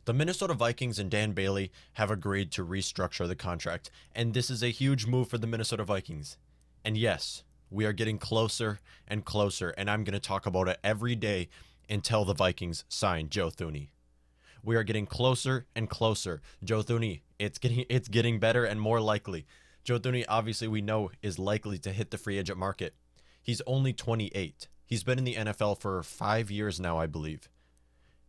The Minnesota Vikings and Dan Bailey have agreed to restructure the contract, and this is a huge move for the Minnesota Vikings. And yes, we are getting closer and closer, and I'm going to talk about it every day until the Vikings sign Joe Thuney. We are getting closer and closer. Joe Thuney, it's getting better and more likely. Joe Thuney, obviously, we know is likely to hit the free agent market. He's only 28. He's been in the NFL for 5 years now, I believe.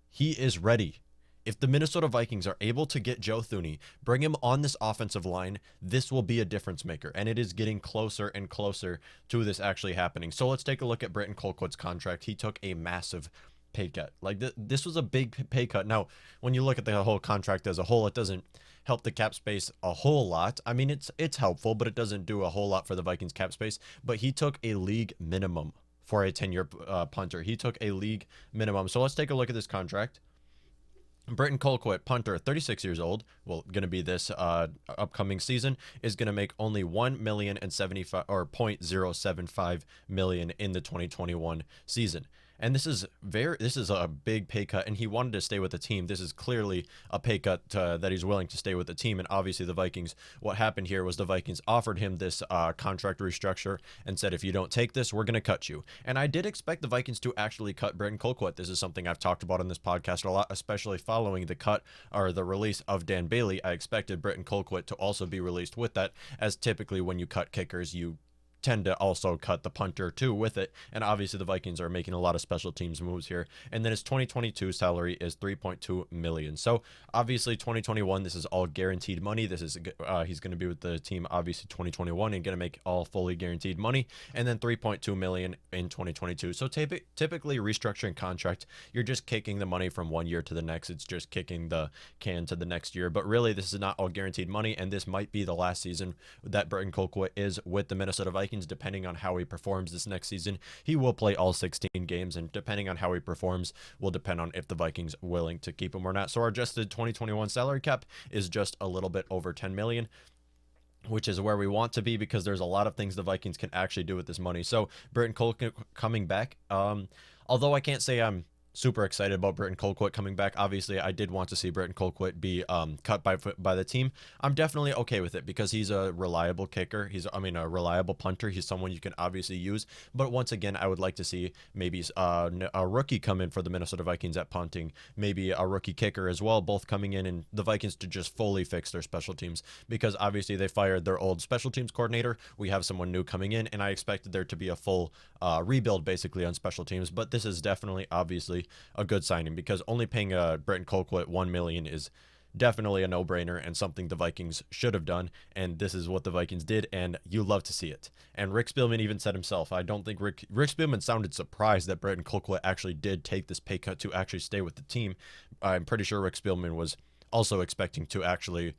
He is ready. If the Minnesota Vikings are able to get Joe Thuney, bring him on this offensive line, this will be a difference maker. And it is getting closer and closer to this actually happening. So let's take a look at Britton Colquitt's contract. He took a massive pay cut. Like this was a big pay cut. Now, when you look at the whole contract as a whole, it doesn't help the cap space a whole lot. I mean, it's helpful, but it doesn't do a whole lot for the Vikings cap space. But he took a league minimum for a 10-year punter. He took a league minimum. So let's take a look at this contract. Britton Colquitt, punter, 36 years old, well, going to be this upcoming season, is going to make only $1,075,000 or $0.075 million in the 2021 season. And this is a big pay cut, and he wanted to stay with the team. This is clearly a pay cut that he's willing to stay with the team. And obviously the Vikings, what happened here was the Vikings offered him this contract restructure and said, if you don't take this, we're going to cut you. And I did expect the Vikings to actually cut Britton Colquitt. This is something I've talked about on this podcast a lot, especially following the cut or the release of Dan Bailey. I expected Britton Colquitt to also be released with that, as typically when you cut kickers, you tend to also cut the punter too with it. And obviously the Vikings are making a lot of special teams moves here. And then his 2022 salary is $3.2 million. So obviously 2021, this is all guaranteed money. This is he's going to be with the team obviously 2021 and going to make all fully guaranteed money. And then $3.2 million in 2022. So typically restructuring contract, you're just kicking the money from one year to the next. It's just kicking the can to the next year. But really, this is not all guaranteed money, and this might be the last season that Britton Colquitt is with the Minnesota Vikings. Depending on how he performs this next season, he will play all 16 games, and depending on how he performs will depend on if the Vikings are willing to keep him or not. So our adjusted 2021 salary cap is just a little bit over 10 million, which is where we want to be, because there's a lot of things the Vikings can actually do with this money. So Britton Colquitt coming back, although I can't say I'm super excited about Britton Colquitt coming back. Obviously, I did want to see Britton Colquitt be cut by the team. I'm definitely okay with it because he's a reliable kicker. A reliable punter. He's someone you can obviously use. But once again, I would like to see maybe a rookie come in for the Minnesota Vikings at punting. Maybe a rookie kicker as well, both coming in, and the Vikings to just fully fix their special teams, because obviously they fired their old special teams coordinator. We have someone new coming in, and I expected there to be a full rebuild basically on special teams. But this is definitely obviously a good signing, because only paying Britton Colquitt $1 million is definitely a no-brainer and something the Vikings should have done. And this is what the Vikings did, and you love to see it. And Rick Spielman even said himself, I don't think Rick Spielman sounded surprised that Britton Colquitt actually did take this pay cut to actually stay with the team. I'm pretty sure Rick Spielman was also expecting to actually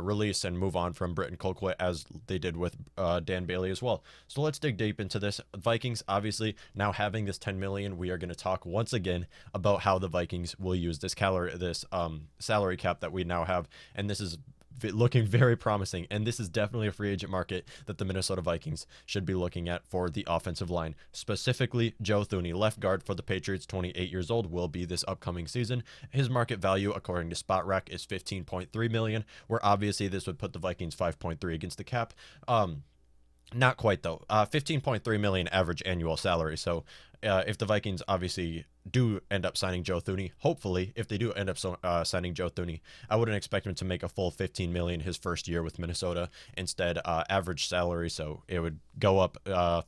release and move on from Britton Colquitt, as they did with Dan Bailey as well. So let's dig deep into this. Vikings, obviously, now having this $10 million, we are going to talk once again about how the Vikings will use this salary cap that we now have, and this is looking very promising, and this is definitely a free agent market that the Minnesota Vikings should be looking at for the offensive line. Specifically, Joe Thuney, left guard for the Patriots, 28 years old, will be this upcoming season. His market value, according to SpotRack, is $15.3 million, where obviously this would put the Vikings 5.3 against the cap. Not quite though. $15.3 million average annual salary. So if the Vikings obviously do end up signing Joe Thuney, hopefully, if they do end up signing Joe Thuney, I wouldn't expect him to make a full $15 million his first year with Minnesota. Instead, average salary, so it would go up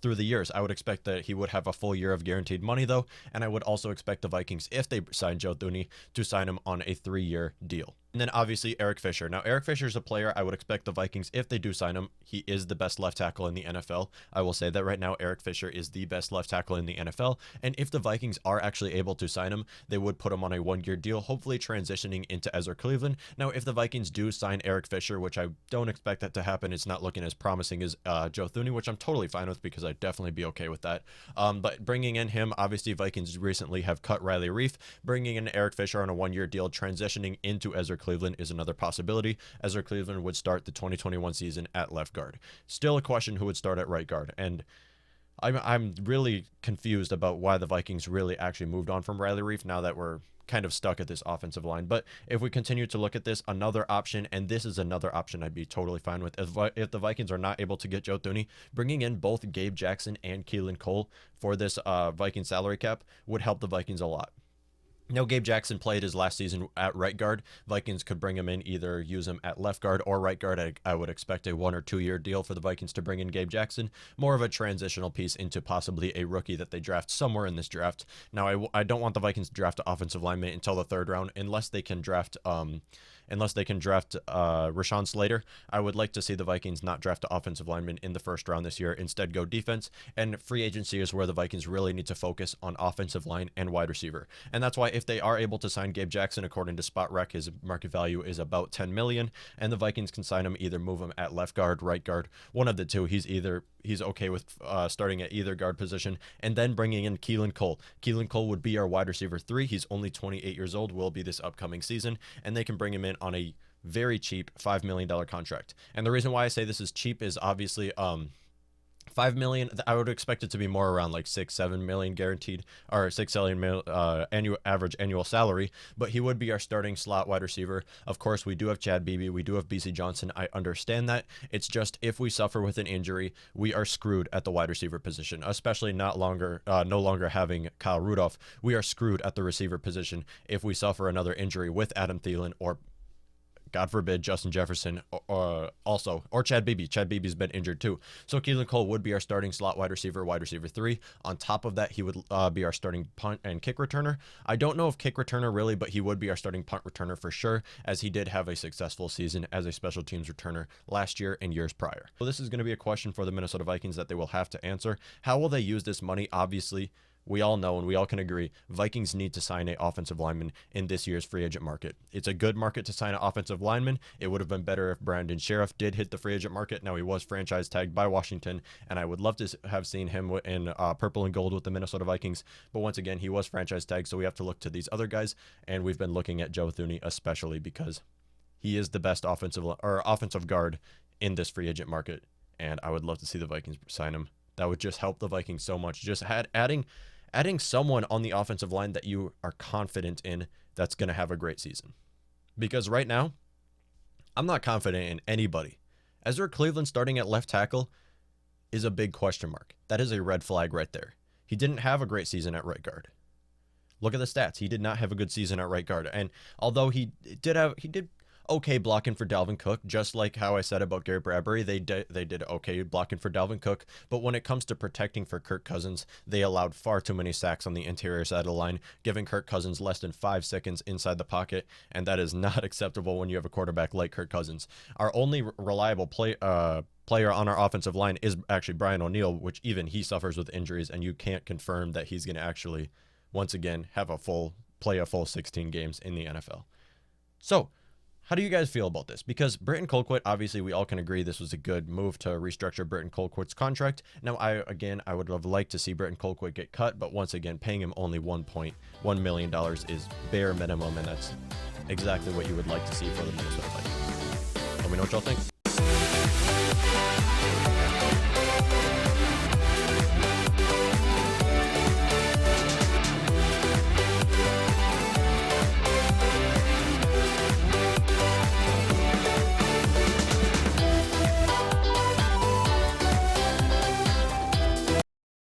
through the years. I would expect that he would have a full year of guaranteed money though, and I would also expect the Vikings, if they sign Joe Thuney, to sign him on a 3-year deal. And then obviously Eric Fisher. Now Eric Fisher is a player I would expect the Vikings, if they do sign him, he is the best left tackle in the NFL. I will say that right now Eric Fisher is the best left tackle in the NFL. And if the Vikings are actually able to sign him, they would put him on a 1-year deal, hopefully transitioning into Ezra Cleveland. Now if the Vikings do sign Eric Fisher, which I don't expect that to happen, it's not looking as promising as Joe Thuney, which I'm totally fine with because I'd definitely be okay with that. But bringing in him, obviously Vikings recently have cut Riley Reif. Bringing in Eric Fisher on a 1-year deal, transitioning into Ezra Cleveland is another possibility. Ezra Cleveland would start the 2021 season at left guard. Still a question who would start at right guard. And I'm really confused about why the Vikings really actually moved on from Riley Reef now that we're kind of stuck at this offensive line. But if we continue to look at this, another option, and this is another option I'd be totally fine with. If the Vikings are not able to get Joe Thuney, bringing in both Gabe Jackson and Keelan Cole for this Viking salary cap would help the Vikings a lot. Now, Gabe Jackson played his last season at right guard. Vikings could bring him in, either use him at left guard or right guard. I would expect a 1 or 2 year deal for the Vikings to bring in Gabe Jackson, more of a transitional piece into possibly a rookie that they draft somewhere in this draft. Now, I don't want the Vikings to draft an offensive lineman until the 3rd round, unless they can draft Rashawn Slater. I would like to see the Vikings not draft an offensive lineman in the 1st round this year, instead go defense, and free agency is where the Vikings really need to focus on offensive line and wide receiver. And that's why if they are able to sign Gabe Jackson, according to Spot Rec, his market value is about $10 million, and the Vikings can sign him, either move him at left guard, right guard, one of the two. He's okay with starting at either guard position, and then bringing in Keelan Cole. Keelan Cole would be our wide receiver 3. He's only 28 years old, will be this upcoming season, and they can bring him in on a very cheap $5 million contract. And the reason why I say this is cheap is obviously $5 million. I would expect it to be more around like $6-7 million guaranteed, or $6 million annual average annual salary. But he would be our starting slot wide receiver. Of course, we do have Chad Beebe, we do have BC Johnson. I understand that. It's just if we suffer with an injury, we are screwed at the wide receiver position. Especially no longer having Kyle Rudolph, we are screwed at the receiver position if we suffer another injury with Adam Thielen, or God forbid, Justin Jefferson, or Chad Beebe. Chad Beebe's been injured too. So Keelan Cole would be our starting slot wide receiver 3. On top of that, he would be our starting punt and kick returner. I don't know if kick returner really, but he would be our starting punt returner for sure, as he did have a successful season as a special teams returner last year and years prior. So this is going to be a question for the Minnesota Vikings that they will have to answer. How will they use this money? Obviously, we all know and we all can agree Vikings need to sign an offensive lineman in this year's free agent market. It's a good market to sign an offensive lineman. It would have been better if Brandon Sheriff did hit the free agent market. Now, he was franchise tagged by Washington, and I would love to have seen him in purple and gold with the Minnesota Vikings. But once again, he was franchise tagged, so we have to look to these other guys, and we've been looking at Joe Thuney especially because he is the best offensive guard in this free agent market, and I would love to see the Vikings sign him. That would just help the Vikings so much. Just adding someone on the offensive line that you are confident in that's going to have a great season. Because right now, I'm not confident in anybody. Ezra Cleveland starting at left tackle is a big question mark. That is a red flag right there. He didn't have a great season at right guard. Look at the stats. He did not have a good season at right guard. And although he did okay blocking for Dalvin Cook, just like how I said about Garrett Bradbury, they did okay blocking for Dalvin Cook. But when it comes to protecting for Kirk Cousins, they allowed far too many sacks on the interior side of the line, giving Kirk Cousins less than 5 seconds inside the pocket, and that is not acceptable when you have a quarterback like Kirk Cousins. Our only reliable player on our offensive line is actually Brian O'Neill, which even he suffers with injuries, and you can't confirm that he's going to actually, once again, play a full 16 games in the NFL. So, how do you guys feel about this? Because Britton Colquitt, obviously, we all can agree this was a good move to restructure Britton Colquitt's contract. Now, I would have liked to see Britton Colquitt get cut, but once again, paying him only $1.1 million is bare minimum, and that's exactly what you would like to see for the Minnesota Vikings. Let me know what y'all think.